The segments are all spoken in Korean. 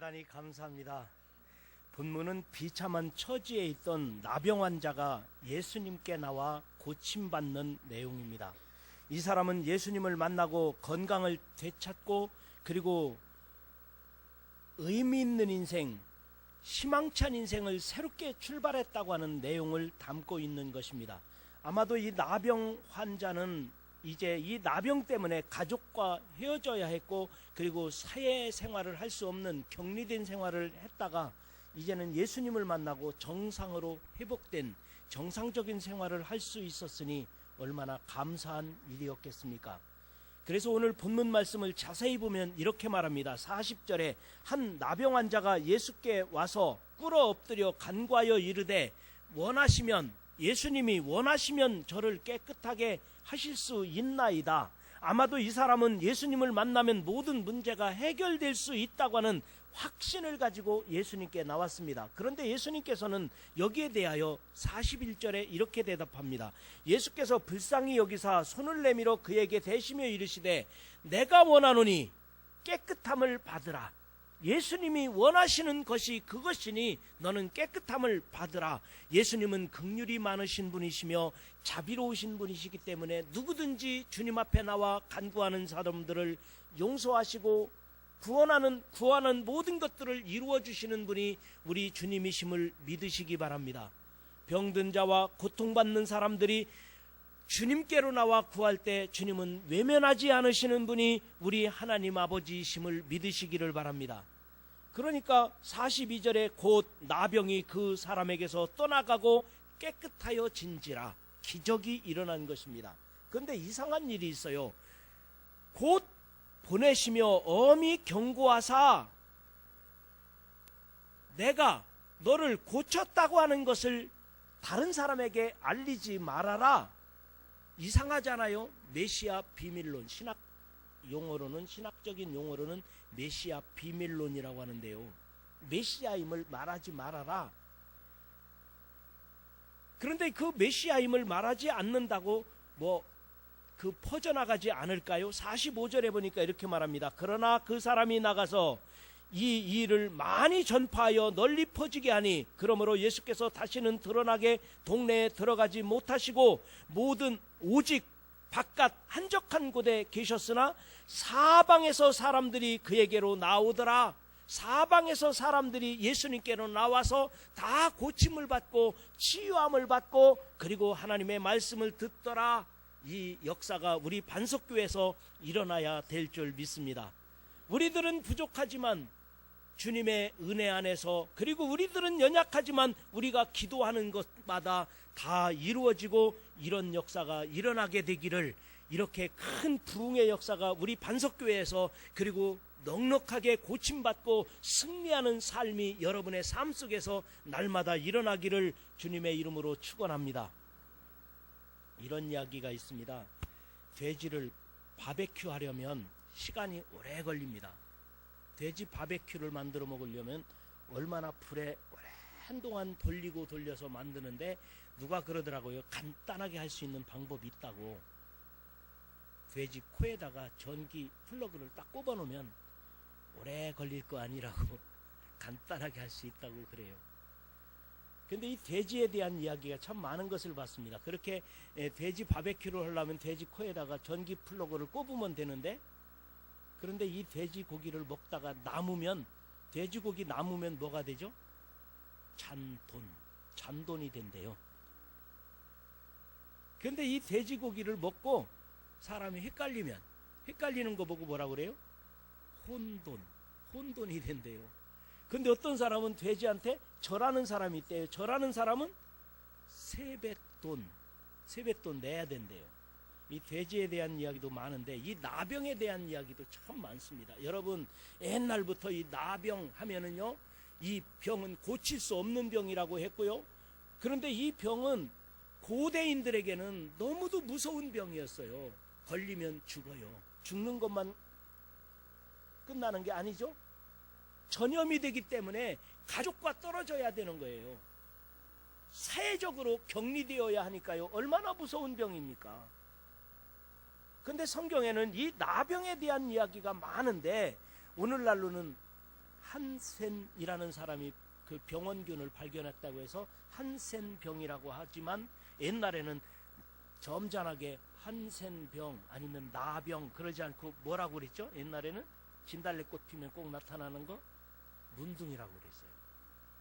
하나님 감사합니다. 본문은 비참한 처지에 있던 나병 환자가 예수님께 나와 고침받는 내용입니다. 이 사람은 예수님을 만나고 건강을 되찾고 그리고 의미 있는 인생, 희망찬 인생을 새롭게 출발했다고 하는 내용을 담고 있는 것입니다. 아마도 이 나병 환자는 이제 이 나병 때문에 가족과 헤어져야 했고 그리고 사회생활을 할 수 없는 격리된 생활을 했다가 이제는 예수님을 만나고 정상으로 회복된 정상적인 생활을 할 수 있었으니 얼마나 감사한 일이었겠습니까? 그래서 오늘 본문 말씀을 자세히 보면 이렇게 말합니다. 40절에 한 나병 환자가 예수께 와서 꿇어 엎드려 간구하여 이르되 원하시면, 예수님이 원하시면 저를 깨끗하게 하실 수 있나이다. 아마도 이 사람은 예수님을 만나면 모든 문제가 해결될 수 있다고 하는 확신을 가지고 예수님께 나왔습니다. 그런데 예수님께서는 여기에 대하여 41절에 이렇게 대답합니다. 예수께서 불쌍히 여기사 손을 내밀어 그에게 대시며 이르시되 내가 원하노니 깨끗함을 받으라. 예수님이 원하시는 것이 그것이니 너는 깨끗함을 받으라. 예수님은 긍휼이 많으신 분이시며 자비로우신 분이시기 때문에 누구든지 주님 앞에 나와 간구하는 사람들을 용서하시고 구원하는 모든 것들을 이루어 주시는 분이 우리 주님이심을 믿으시기 바랍니다. 병든 자와 고통받는 사람들이 주님께로 나와 구할 때 주님은 외면하지 않으시는 분이 우리 하나님 아버지이심을 믿으시기를 바랍니다. 그러니까 42절에 곧 나병이 그 사람에게서 떠나가고 깨끗하여 진지라 기적이 일어난 것입니다. 그런데 이상한 일이 있어요. 곧 보내시며 엄히 경고하사 내가 너를 고쳤다고 하는 것을 다른 사람에게 알리지 말아라. 이상하잖아요. 메시아 비밀론, 신학적인 용어로는 메시아 비밀론이라고 하는데요. 메시아임을 말하지 말아라. 그런데 그 메시아임을 말하지 않는다고 퍼져나가지 않을까요? 45절에 보니까 이렇게 말합니다. 그러나 그 사람이 나가서 이 일을 많이 전파하여 널리 퍼지게 하니 그러므로 예수께서 다시는 드러나게 동네에 들어가지 못하시고 오직 바깥 한적한 곳에 계셨으나 사방에서 사람들이 그에게로 나오더라. 사방에서 사람들이 예수님께로 나와서 다 고침을 받고 치유함을 받고 그리고 하나님의 말씀을 듣더라. 이 역사가 우리 반석교회에서 일어나야 될 줄 믿습니다. 우리들은 부족하지만 주님의 은혜 안에서, 그리고 우리들은 연약하지만 우리가 기도하는 것마다 다 이루어지고 이런 역사가 일어나게 되기를, 이렇게 큰 부흥의 역사가 우리 반석교회에서 그리고 넉넉하게 고침받고 승리하는 삶이 여러분의 삶 속에서 날마다 일어나기를 주님의 이름으로 축원합니다. 이런 이야기가 있습니다. 돼지를 바베큐 하려면 시간이 오래 걸립니다. 돼지 바베큐를 만들어 먹으려면 얼마나 불에 오랜 동안 돌리고 돌려서 만드는데 누가 그러더라고요. 간단하게 할 수 있는 방법이 있다고. 돼지 코에다가 전기 플러그를 딱 꼽아 놓으면 오래 걸릴 거 아니라고 간단하게 할 수 있다고 그래요. 근데 이 돼지에 대한 이야기가 참 많은 것을 봤습니다. 그렇게 돼지 바베큐를 하려면 돼지 코에다가 전기 플러그를 꼽으면 되는데, 그런데 이 돼지고기를 먹다가 돼지고기 남으면 뭐가 되죠? 잔돈이 된대요. 그런데 이 돼지고기를 먹고 사람이 헷갈리는 거 보고 뭐라 그래요? 혼돈이 된대요. 근데 어떤 사람은 돼지한테 절하는 사람이 있대요. 절하는 사람은 세뱃돈 내야 된대요. 이 돼지에 대한 이야기도 많은데 이 나병에 대한 이야기도 참 많습니다. 여러분, 옛날부터 이 나병 하면은요, 이 병은 고칠 수 없는 병이라고 했고요. 그런데 이 병은 고대인들에게는 너무도 무서운 병이었어요. 걸리면 죽어요. 죽는 것만 끝나는 게 아니죠. 전염이 되기 때문에 가족과 떨어져야 되는 거예요. 사회적으로 격리되어야 하니까요. 얼마나 무서운 병입니까? 그런데 성경에는 이 나병에 대한 이야기가 많은데 오늘날로는 한센이라는 사람이 그 병원균을 발견했다고 해서 한센병이라고 하지만 옛날에는 점잖하게 한센병 아니면 나병 그러지 않고 뭐라고 그랬죠? 옛날에는 진달래꽃 피면 꼭 나타나는 거 문둥이라고 그랬어요.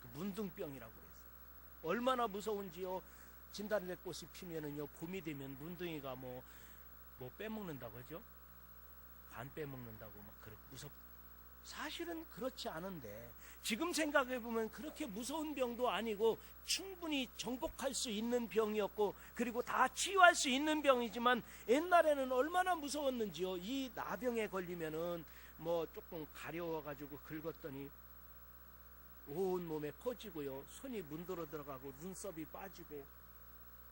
그 문둥병이라고 그랬어요. 얼마나 무서운지요. 진달래꽃이 피면은요, 봄이 되면 문둥이가 뭐 빼먹는다고 하죠. 간 빼먹는다고 막 그렇게 사실은 그렇지 않은데 지금 생각해 보면 그렇게 무서운 병도 아니고 충분히 정복할 수 있는 병이었고 그리고 다 치유할 수 있는 병이지만 옛날에는 얼마나 무서웠는지요. 이 나병에 걸리면은 뭐 조금 가려워 가지고 긁었더니 온 몸에 퍼지고요, 손이 문드러 들어가고 눈썹이 빠지고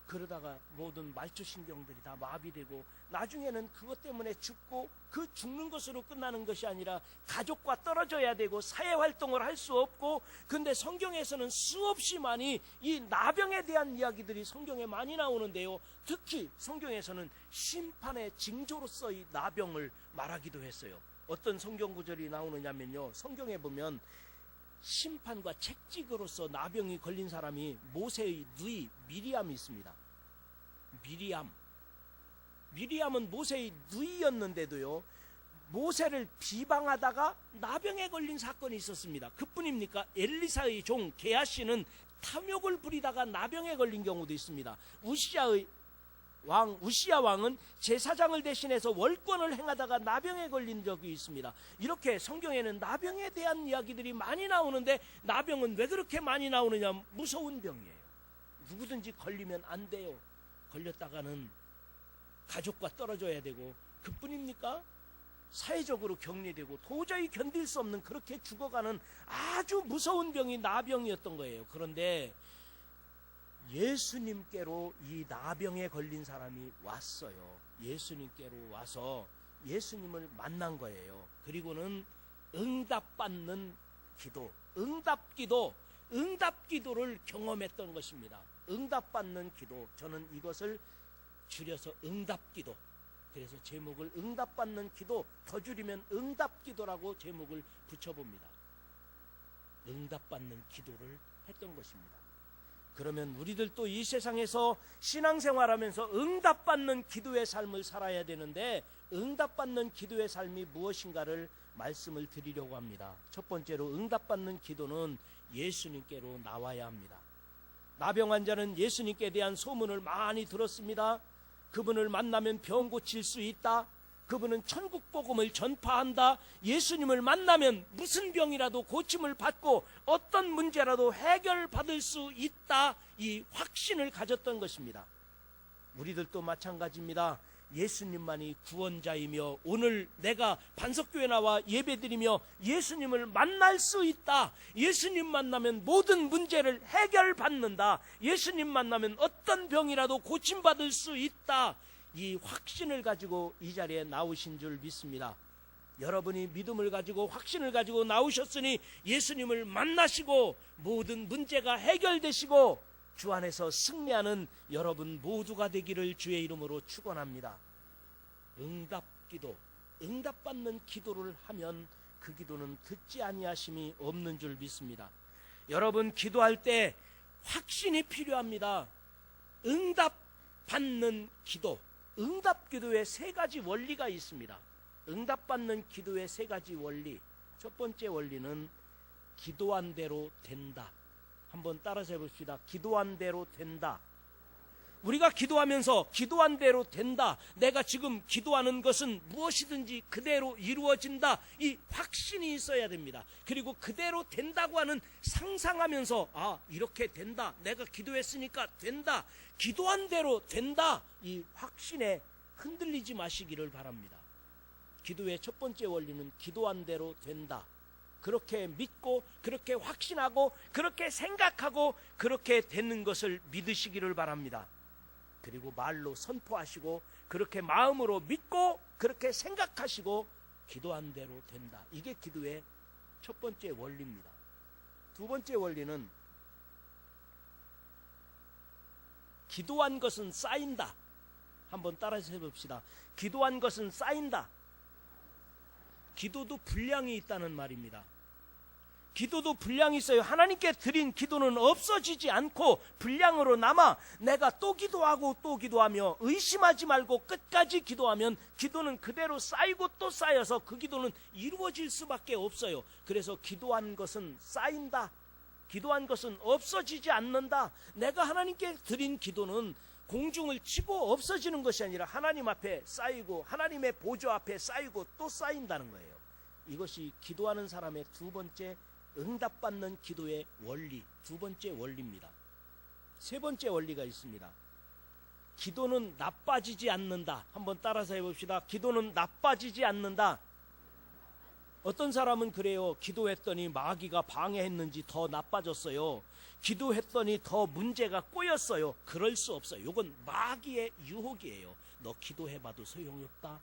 그러다가 모든 말초신경들이 다 마비되고 나중에는 그것 때문에 죽고 그 죽는 것으로 끝나는 것이 아니라 가족과 떨어져야 되고 사회활동을 할 수 없고. 근데 성경에서는 수없이 많이 이 나병에 대한 이야기들이 성경에 많이 나오는데요, 특히 성경에서는 심판의 징조로서 이 나병을 말하기도 했어요. 어떤 성경 구절이 나오느냐면요, 성경에 보면 심판과 책직으로서 나병이 걸린 사람이 모세의 누이 미리암이 있습니다. 미리암은 모세의 누이였는데도요, 모세를 비방하다가 나병에 걸린 사건이 있었습니다. 그뿐입니까? 엘리사의 종 게하시는 탐욕을 부리다가 나병에 걸린 경우도 있습니다. 우시야 왕은 제사장을 대신해서 월권을 행하다가 나병에 걸린 적이 있습니다. 이렇게 성경에는 나병에 대한 이야기들이 많이 나오는데 나병은 왜 그렇게 많이 나오느냐? 무서운 병이에요. 누구든지 걸리면 안 돼요. 걸렸다가는 가족과 떨어져야 되고 그뿐입니까? 사회적으로 격리되고 도저히 견딜 수 없는, 그렇게 죽어가는 아주 무서운 병이 나병이었던 거예요. 그런데 예수님께로 이 나병에 걸린 사람이 왔어요. 예수님께로 와서 예수님을 만난 거예요. 그리고는 응답받는 기도, 응답기도를 경험했던 것입니다. 응답받는 기도, 저는 이것을 줄여서 응답기도, 그래서 제목을 응답받는 기도, 더 줄이면 응답기도라고 제목을 붙여봅니다. 응답받는 기도를 했던 것입니다. 그러면 우리들도 이 세상에서 신앙생활하면서 응답받는 기도의 삶을 살아야 되는데 응답받는 기도의 삶이 무엇인가를 말씀을 드리려고 합니다. 첫 번째로 응답받는 기도는 예수님께로 나와야 합니다. 나병 환자는 예수님께 대한 소문을 많이 들었습니다. 그분을 만나면 병 고칠 수 있다. 그분은 천국 복음을 전파한다. 예수님을 만나면 무슨 병이라도 고침을 받고 어떤 문제라도 해결받을 수 있다. 이 확신을 가졌던 것입니다. 우리들도 마찬가지입니다. 예수님만이 구원자이며 오늘 내가 반석교회 나와 예배드리며 예수님을 만날 수 있다. 예수님 만나면 모든 문제를 해결받는다. 예수님 만나면 어떤 병이라도 고침받을 수 있다. 이 확신을 가지고 이 자리에 나오신 줄 믿습니다. 여러분이 믿음을 가지고 확신을 가지고 나오셨으니 예수님을 만나시고 모든 문제가 해결되시고 주 안에서 승리하는 여러분 모두가 되기를 주의 이름으로 축원합니다. 응답기도, 응답받는 기도를 하면 그 기도는 듣지 아니하심이 없는 줄 믿습니다. 여러분 기도할 때 확신이 필요합니다. 응답받는 기도, 응답기도의 세 가지 원리가 있습니다. 응답받는 기도의 세 가지 원리. 첫 번째 원리는 기도한 대로 된다. 한번 따라서 해봅시다. 기도한 대로 된다. 우리가 기도하면서 기도한 대로 된다. 내가 지금 기도하는 것은 무엇이든지 그대로 이루어진다. 이 확신이 있어야 됩니다. 그리고 그대로 된다고 하는 상상하면서 이렇게 된다. 내가 기도했으니까 된다. 기도한 대로 된다. 이 확신에 흔들리지 마시기를 바랍니다. 기도의 첫 번째 원리는 기도한 대로 된다. 그렇게 믿고 그렇게 확신하고 그렇게 생각하고 그렇게 되는 것을 믿으시기를 바랍니다. 그리고 말로 선포하시고 그렇게 마음으로 믿고 그렇게 생각하시고 기도한 대로 된다. 이게 기도의 첫 번째 원리입니다. 두 번째 원리는 기도한 것은 쌓인다. 한번 따라서 해봅시다. 기도한 것은 쌓인다. 기도도 분량이 있다는 말입니다. 기도도 분량이 있어요. 하나님께 드린 기도는 없어지지 않고 분량으로 남아 내가 또 기도하고 또 기도하며 의심하지 말고 끝까지 기도하면 기도는 그대로 쌓이고 또 쌓여서 그 기도는 이루어질 수밖에 없어요. 그래서 기도한 것은 쌓인다. 기도한 것은 없어지지 않는다. 내가 하나님께 드린 기도는 공중을 치고 없어지는 것이 아니라 하나님 앞에 쌓이고 하나님의 보좌 앞에 쌓이고 또 쌓인다는 거예요. 이것이 기도하는 사람의 두 번째 응답받는 기도의 원리, 두 번째 원리입니다. 세 번째 원리가 있습니다. 기도는 나빠지지 않는다. 한번 따라서 해봅시다. 기도는 나빠지지 않는다. 어떤 사람은 그래요. 기도했더니 마귀가 방해했는지 더 나빠졌어요. 기도했더니 더 문제가 꼬였어요. 그럴 수 없어요. 이건 마귀의 유혹이에요. 너 기도해봐도 소용이 없다.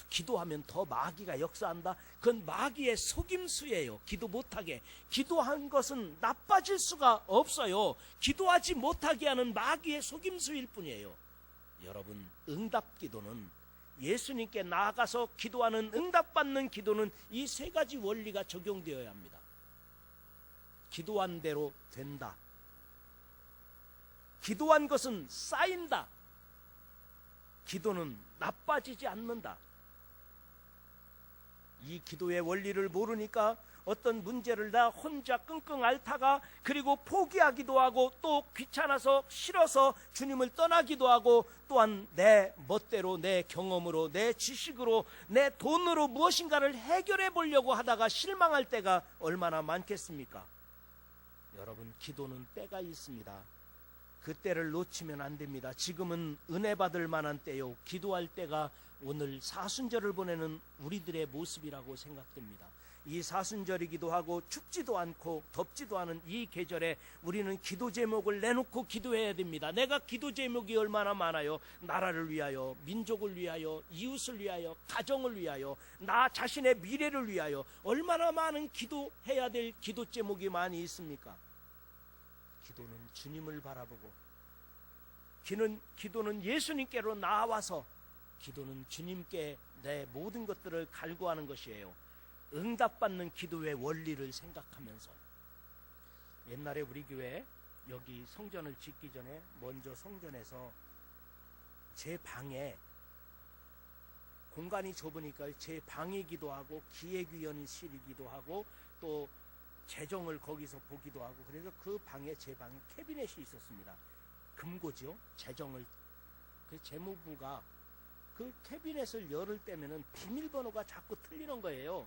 기도하면 더 마귀가 역사한다. 그건 마귀의 속임수예요. 기도 못하게. 기도한 것은 나빠질 수가 없어요. 기도하지 못하게 하는 마귀의 속임수일 뿐이에요. 여러분, 응답기도는 예수님께 나아가서 기도하는 응답받는 기도는 이 세 가지 원리가 적용되어야 합니다. 기도한 대로 된다. 기도한 것은 쌓인다. 기도는 나빠지지 않는다. 이 기도의 원리를 모르니까 어떤 문제를 다 혼자 끙끙 앓다가 그리고 포기하기도 하고 또 귀찮아서 싫어서 주님을 떠나기도 하고 또한 내 멋대로 내 경험으로 내 지식으로 내 돈으로 무엇인가를 해결해 보려고 하다가 실망할 때가 얼마나 많겠습니까? 여러분, 기도는 때가 있습니다. 그 때를 놓치면 안 됩니다. 지금은 은혜 받을 만한 때요. 기도할 때가 오늘 사순절을 보내는 우리들의 모습이라고 생각됩니다. 이 사순절이기도 하고 춥지도 않고 덥지도 않은 이 계절에 우리는 기도 제목을 내놓고 기도해야 됩니다. 내가 기도 제목이 얼마나 많아요. 나라를 위하여, 민족을 위하여, 이웃을 위하여, 가정을 위하여, 나 자신의 미래를 위하여 얼마나 많은 기도해야 될 기도 제목이 많이 있습니까? 기도는 주님을 바라보고 기도는 예수님께로 나와서 기도는 주님께 내 모든 것들을 갈구하는 것이에요. 응답받는 기도의 원리를 생각하면서 옛날에 우리 교회 여기 성전을 짓기 전에 먼저 성전에서 제 방에 공간이 좁으니까 제 방이기도 하고 기획위원실이기도 하고 또 재정을 거기서 보기도 하고 그래서 그 방에 제 방에 캐비넷이 있었습니다. 금고죠. 재정을 그 재무부가 그 캐비넷을 열을 때면은 비밀번호가 자꾸 틀리는 거예요.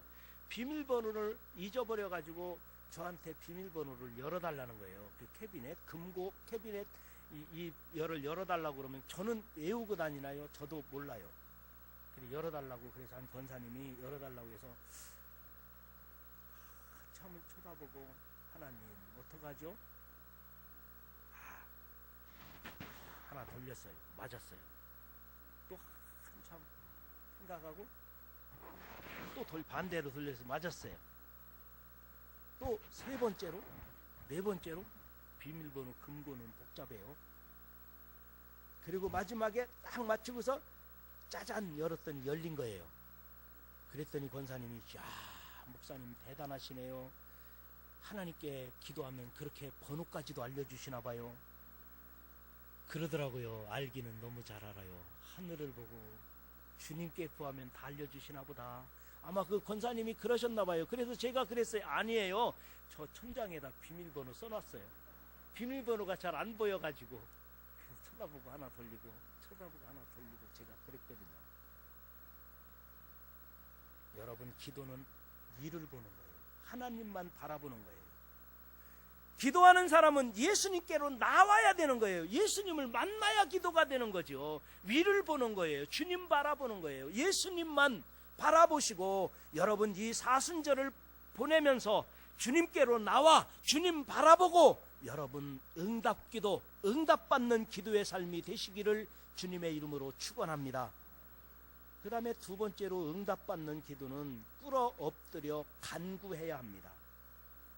비밀번호를 잊어버려 가지고 저한테 비밀번호를 열어달라는 거예요. 그 캐비넷 금고 캐비넷 이 열을 열어달라고 그러면 저는 외우고 다니나요? 저도 몰라요. 그래서 열어달라고 그래서 한 권사님이 열어달라고 해서 한참을 쳐다보고 하나님 어떡하죠? 하나 돌렸어요. 맞았어요. 또 한참 생각하고 또 반대로 돌려서 맞았어요. 또 세 번째로 네 번째로 비밀번호 금고는 복잡해요. 그리고 마지막에 딱 맞추고서 짜잔 열었더니 열린 거예요. 그랬더니 권사님이 야 목사님 대단하시네요. 하나님께 기도하면 그렇게 번호까지도 알려주시나 봐요. 그러더라고요. 알기는 너무 잘 알아요. 하늘을 보고 주님께 구하면 다 알려주시나 보다. 아마 그 권사님이 그러셨나 봐요. 그래서 제가 그랬어요. 아니에요. 저 천장에다 비밀번호 써놨어요. 비밀번호가 잘 안 보여가지고 그래서 쳐다보고 하나 돌리고 쳐다보고 하나 돌리고 제가 그랬거든요. 여러분, 기도는 위를 보는 거예요. 하나님만 바라보는 거예요. 기도하는 사람은 예수님께로 나와야 되는 거예요. 예수님을 만나야 기도가 되는 거죠. 위를 보는 거예요. 주님 바라보는 거예요. 예수님만 바라보시고 여러분 이 사순절을 보내면서 주님께로 나와 주님 바라보고 여러분 응답기도, 응답받는 기도의 삶이 되시기를 주님의 이름으로 축원합니다. 그 다음에 두 번째로 응답받는 기도는 꿇어 엎드려 간구해야 합니다.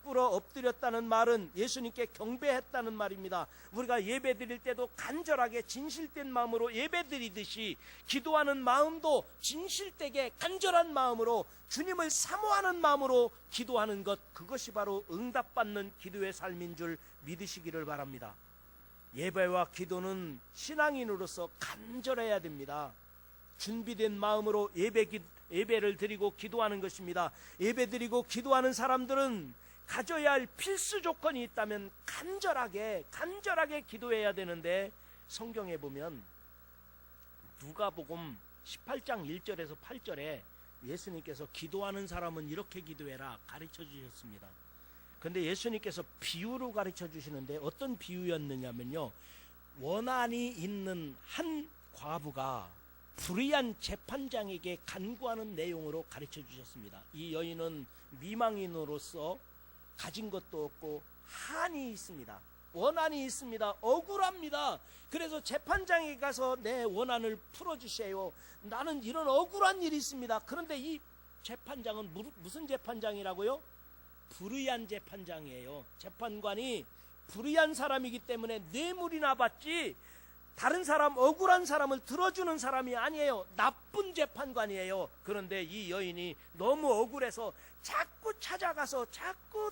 꿇어 엎드렸다는 말은 예수님께 경배했다는 말입니다. 우리가 예배 드릴 때도 간절하게 진실된 마음으로 예배 드리듯이 기도하는 마음도 진실되게 간절한 마음으로 주님을 사모하는 마음으로 기도하는 것, 그것이 바로 응답받는 기도의 삶인 줄 믿으시기를 바랍니다. 예배와 기도는 신앙인으로서 간절해야 됩니다. 준비된 마음으로 예배를 드리고 기도하는 것입니다. 예배 드리고 기도하는 사람들은 가져야 할 필수 조건이 있다면 간절하게 기도해야 되는데, 성경에 보면 누가복음 18장 1절에서 8절에 예수님께서 기도하는 사람은 이렇게 기도해라 가르쳐 주셨습니다. 그런데 예수님께서 비유로 가르쳐 주시는데 어떤 비유였느냐면요, 원한이 있는 한 과부가 불의한 재판장에게 간구하는 내용으로 가르쳐 주셨습니다. 이 여인은 미망인으로서 가진 것도 없고 한이 있습니다. 원한이 있습니다. 억울합니다. 그래서 재판장에 가서 내 원한을 풀어주세요. 나는 이런 억울한 일이 있습니다. 그런데 이 재판장은 무슨 재판장이라고요? 불의한 재판장이에요. 재판관이 불의한 사람이기 때문에 뇌물이나 받지 다른 사람, 억울한 사람을 들어주는 사람이 아니에요. 나쁜 재판관이에요. 그런데 이 여인이 너무 억울해서 자꾸 찾아가서 자꾸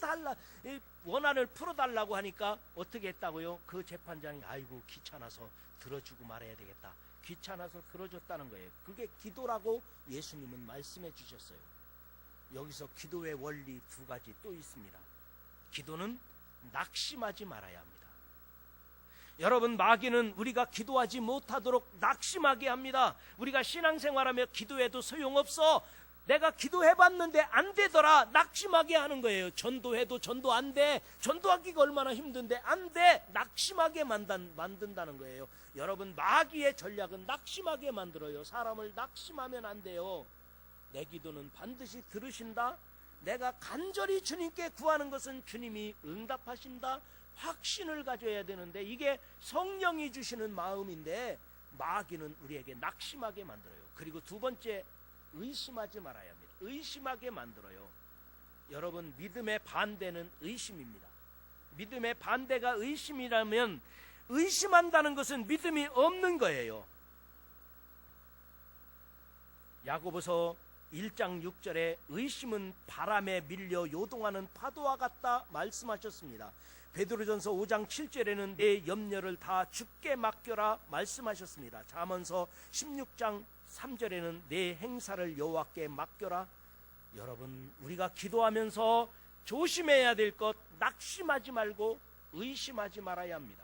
원한을 풀어달라고 하니까 어떻게 했다고요? 그 재판장이 아이고 귀찮아서 들어주고 말아야 되겠다. 귀찮아서 들어줬다는 거예요. 그게 기도라고 예수님은 말씀해 주셨어요. 여기서 기도의 원리 두 가지 또 있습니다. 기도는 낙심하지 말아야 합니다. 여러분, 마귀는 우리가 기도하지 못하도록 낙심하게 합니다. 우리가 신앙생활하며 기도해도 소용없어. 내가 기도해봤는데 안 되더라. 낙심하게 하는 거예요. 전도해도 전도 안 돼. 전도하기가 얼마나 힘든데 안 돼. 낙심하게 만든다는 거예요. 여러분, 마귀의 전략은 낙심하게 만들어요. 사람을 낙심하면 안 돼요. 내 기도는 반드시 들으신다. 내가 간절히 주님께 구하는 것은 주님이 응답하신다. 확신을 가져야 되는데 이게 성령이 주시는 마음인데 마귀는 우리에게 낙심하게 만들어요. 그리고 두 번째, 의심하지 말아야 합니다. 의심하게 만들어요. 여러분, 믿음의 반대는 의심입니다. 믿음의 반대가 의심이라면 의심한다는 것은 믿음이 없는 거예요. 야고보서 1장 6절에 의심은 바람에 밀려 요동하는 파도와 같다 말씀하셨습니다. 베드로전서 5장 7절에는 내 염려를 다 주께 맡겨라 말씀하셨습니다. 잠언서 16장 3절에는 내 행사를 여호와께 맡겨라. 여러분, 우리가 기도하면서 조심해야 될 것, 낙심하지 말고 의심하지 말아야 합니다.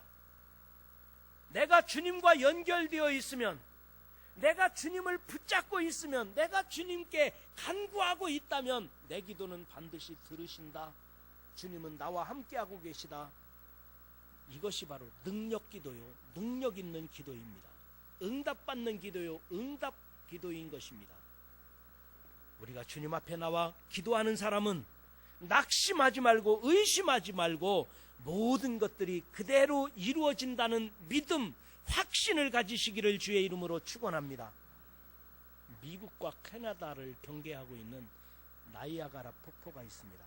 내가 주님과 연결되어 있으면, 내가 주님을 붙잡고 있으면, 내가 주님께 간구하고 있다면 내 기도는 반드시 들으신다. 주님은 나와 함께하고 계시다. 이것이 바로 능력 기도요, 능력 있는 기도입니다. 응답받는 기도요, 응답 기도인 것입니다. 우리가 주님 앞에 나와 기도하는 사람은 낙심하지 말고 의심하지 말고 모든 것들이 그대로 이루어진다는 믿음, 확신을 가지시기를 주의 이름으로 축원합니다. 미국과 캐나다를 경계하고 있는 나이아가라 폭포가 있습니다.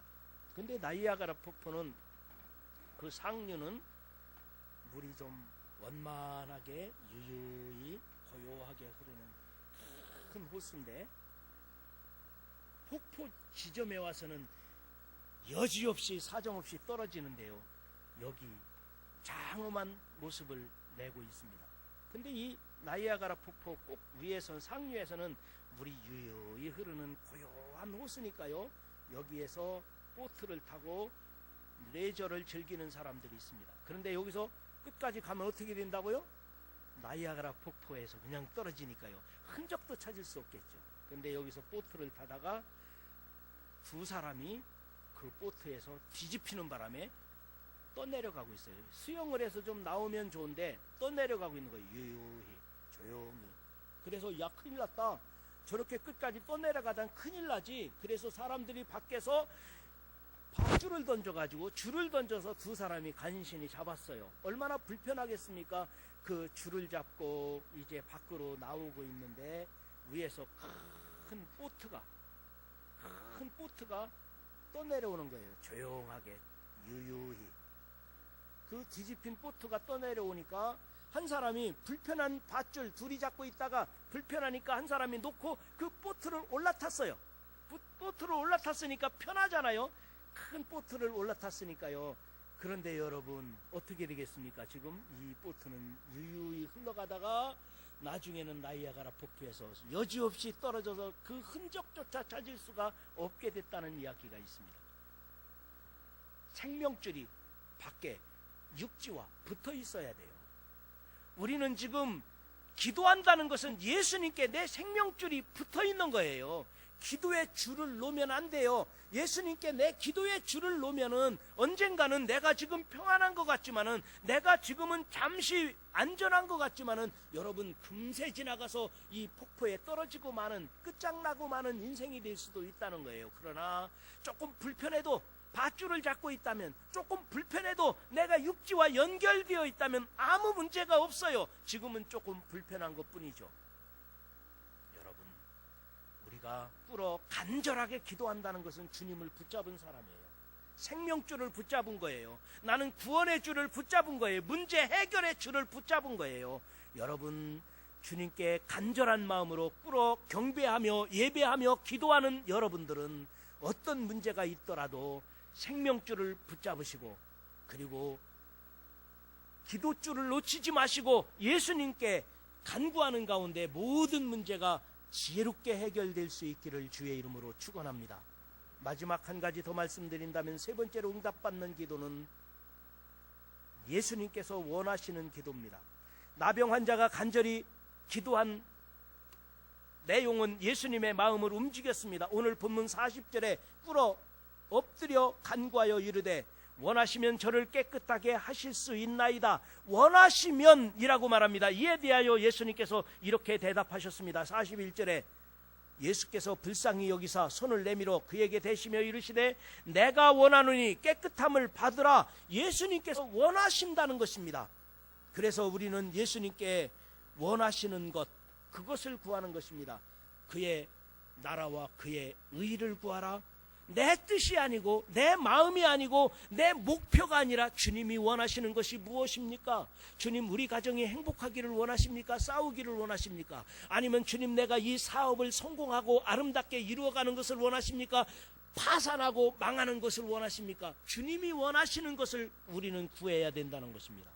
근데 나이아가라 폭포는 그 상류는 물이 좀 원만하게 유유히 고요하게 흐르는 큰 호수인데, 폭포 지점에 와서는 여지없이 사정없이 떨어지는데요, 여기 장엄한 모습을 내고 있습니다. 근데 이 나이아가라 폭포 꼭 위에선, 상류에서는 물이 유유히 흐르는 고요한 호수니까요, 여기에서 보트를 타고 레저를 즐기는 사람들이 있습니다. 그런데 여기서 끝까지 가면 어떻게 된다고요? 나이아가라 폭포에서 그냥 떨어지니까요, 흔적도 찾을 수 없겠죠. 그런데 여기서 보트를 타다가 두 사람이 그 보트에서 뒤집히는 바람에 떠내려가고 있어요. 수영을 해서 좀 나오면 좋은데 떠내려가고 있는 거예요. 유유히 조용히. 그래서 야, 큰일 났다. 저렇게 끝까지 떠내려가다는 큰일 나지. 그래서 사람들이 밖에서 바줄을 던져가지고 줄을 던져서 두 사람이 간신히 잡았어요. 얼마나 불편하겠습니까? 그 줄을 잡고 이제 밖으로 나오고 있는데 위에서 큰 보트가 또 내려오는 거예요. 조용하게 유유히. 그 뒤집힌 보트가 또 내려오니까 한 사람이 불편한 밧줄 둘이 잡고 있다가 불편하니까 한 사람이 놓고 그 보트를 올라탔어요. 보트를 올라탔으니까 편하잖아요. 큰 보트를 올라탔으니까요. 그런데 여러분 어떻게 되겠습니까? 지금 이 보트는 유유히 흘러가다가 나중에는 나이아가라 폭포에서 여지없이 떨어져서 그 흔적조차 찾을 수가 없게 됐다는 이야기가 있습니다. 생명줄이 밖에 육지와 붙어 있어야 돼요. 우리는 지금 기도한다는 것은 예수님께 내 생명줄이 붙어 있는 거예요. 기도의 줄을 놓으면 안 돼요. 예수님께 내 기도의 줄을 놓으면은 언젠가는 내가 지금 평안한 것 같지만은, 내가 지금은 잠시 안전한 것 같지만은, 여러분 금세 지나가서 이 폭포에 떨어지고 마는, 끝장나고 마는 인생이 될 수도 있다는 거예요. 그러나 조금 불편해도, 밧줄을 잡고 있다면, 조금 불편해도 내가 육지와 연결되어 있다면 아무 문제가 없어요. 지금은 조금 불편한 것 뿐이죠. 여러분, 우리가 꿇어 간절하게 기도한다는 것은 주님을 붙잡은 사람이에요. 생명줄을 붙잡은 거예요. 나는 구원의 줄을 붙잡은 거예요. 문제 해결의 줄을 붙잡은 거예요. 여러분, 주님께 간절한 마음으로 꿇어 경배하며 예배하며 기도하는 여러분들은 어떤 문제가 있더라도 생명줄을 붙잡으시고, 그리고 기도줄을 놓치지 마시고 예수님께 간구하는 가운데 모든 문제가 지혜롭게 해결될 수 있기를 주의 이름으로 축원합니다. 마지막 한 가지 더 말씀드린다면, 세 번째로 응답받는 기도는 예수님께서 원하시는 기도입니다. 나병 환자가 간절히 기도한 내용은 예수님의 마음을 움직였습니다. 오늘 본문 40절에 꿇어 엎드려 간구하여 이르되 원하시면 저를 깨끗하게 하실 수 있나이다. 원하시면 이라고 말합니다. 이에 대하여 예수님께서 이렇게 대답하셨습니다. 41절에 예수께서 불쌍히 여기사 손을 내밀어 그에게 대시며 이르시되 내가 원하노니 깨끗함을 받으라. 예수님께서 원하신다는 것입니다. 그래서 우리는 예수님께 원하시는 것, 그것을 구하는 것입니다. 그의 나라와 그의 의를 구하라. 내 뜻이 아니고 내 마음이 아니고 내 목표가 아니라 주님이 원하시는 것이 무엇입니까? 주님, 우리 가정이 행복하기를 원하십니까? 싸우기를 원하십니까? 아니면 주님, 내가 이 사업을 성공하고 아름답게 이루어가는 것을 원하십니까? 파산하고 망하는 것을 원하십니까? 주님이 원하시는 것을 우리는 구해야 된다는 것입니다.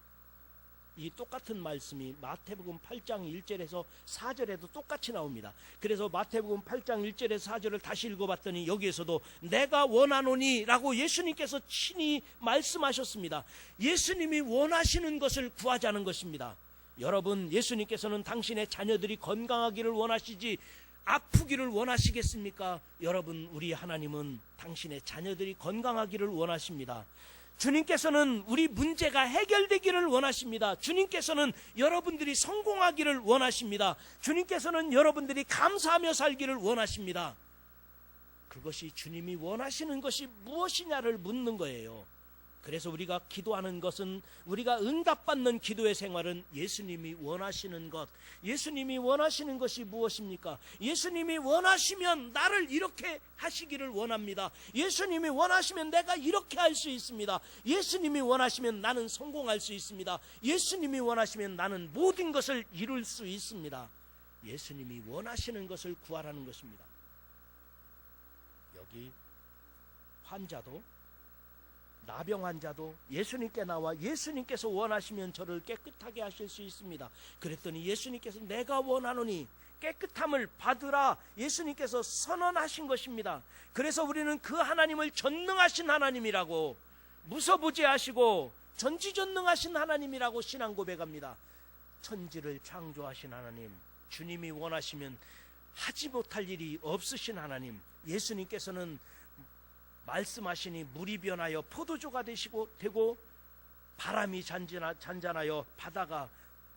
이 똑같은 말씀이 마태복음 8장 1절에서 4절에도 똑같이 나옵니다. 그래서 마태복음 8장 1절에서 4절을 다시 읽어봤더니 여기에서도 내가 원하노니 라고 예수님께서 친히 말씀하셨습니다. 예수님이 원하시는 것을 구하자는 것입니다. 여러분, 예수님께서는 당신의 자녀들이 건강하기를 원하시지 아프기를 원하시겠습니까? 여러분, 우리 하나님은 당신의 자녀들이 건강하기를 원하십니다. 주님께서는 우리 문제가 해결되기를 원하십니다. 주님께서는 여러분들이 성공하기를 원하십니다. 주님께서는 여러분들이 감사하며 살기를 원하십니다. 그것이 주님이 원하시는 것이 무엇이냐를 묻는 거예요. 그래서 우리가 기도하는 것은, 우리가 응답받는 기도의 생활은 예수님이 원하시는 것, 예수님이 원하시는 것이 무엇입니까? 예수님이 원하시면 나를 이렇게 하시기를 원합니다. 예수님이 원하시면 내가 이렇게 할 수 있습니다. 예수님이 원하시면 나는 성공할 수 있습니다. 예수님이 원하시면 나는 모든 것을 이룰 수 있습니다. 예수님이 원하시는 것을 구하라는 것입니다. 여기 환자도, 나병 환자도 예수님께 나와 예수님께서 원하시면 저를 깨끗하게 하실 수 있습니다. 그랬더니 예수님께서 내가 원하노니 깨끗함을 받으라, 예수님께서 선언하신 것입니다. 그래서 우리는 그 하나님을 전능하신 하나님이라고, 무서부재하시고 전지전능하신 하나님이라고 신앙 고백합니다. 천지를 창조하신 하나님, 주님이 원하시면 하지 못할 일이 없으신 하나님, 예수님께서는 말씀하시니 물이 변하여 포도주가 되고 바람이 잔잔하여 바다가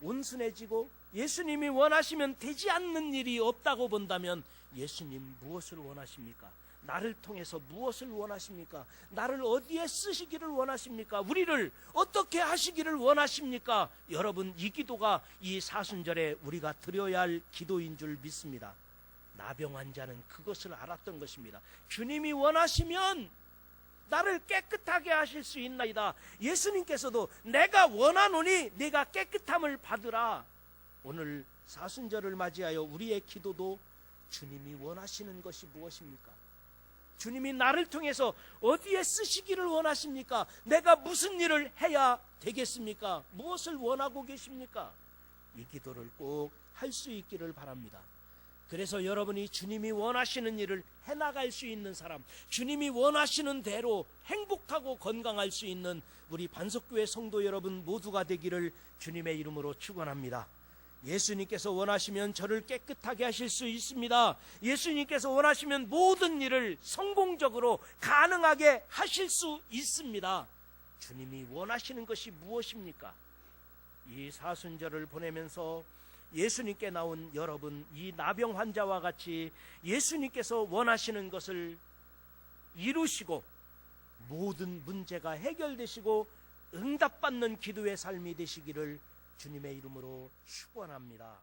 온순해지고, 예수님이 원하시면 되지 않는 일이 없다고 본다면 예수님 무엇을 원하십니까? 나를 통해서 무엇을 원하십니까? 나를 어디에 쓰시기를 원하십니까? 우리를 어떻게 하시기를 원하십니까? 여러분, 이 기도가 이 사순절에 우리가 드려야 할 기도인 줄 믿습니다. 나병 환자는 그것을 알았던 것입니다. 주님이 원하시면 나를 깨끗하게 하실 수 있나이다. 예수님께서도 내가 원하노니 네가 깨끗함을 받으라. 오늘 사순절을 맞이하여 우리의 기도도 주님이 원하시는 것이 무엇입니까? 주님이 나를 통해서 어디에 쓰시기를 원하십니까? 내가 무슨 일을 해야 되겠습니까? 무엇을 원하고 계십니까? 이 기도를 꼭 할 수 있기를 바랍니다. 그래서 여러분이 주님이 원하시는 일을 해나갈 수 있는 사람, 주님이 원하시는 대로 행복하고 건강할 수 있는 우리 반석교회 성도 여러분 모두가 되기를 주님의 이름으로 축원합니다. 예수님께서 원하시면 저를 깨끗하게 하실 수 있습니다. 예수님께서 원하시면 모든 일을 성공적으로 가능하게 하실 수 있습니다. 주님이 원하시는 것이 무엇입니까? 이 사순절을 보내면서 예수님께 나온 여러분, 이 나병 환자와 같이 예수님께서 원하시는 것을 이루시고 모든 문제가 해결되시고 응답받는 기도의 삶이 되시기를 주님의 이름으로 축원합니다.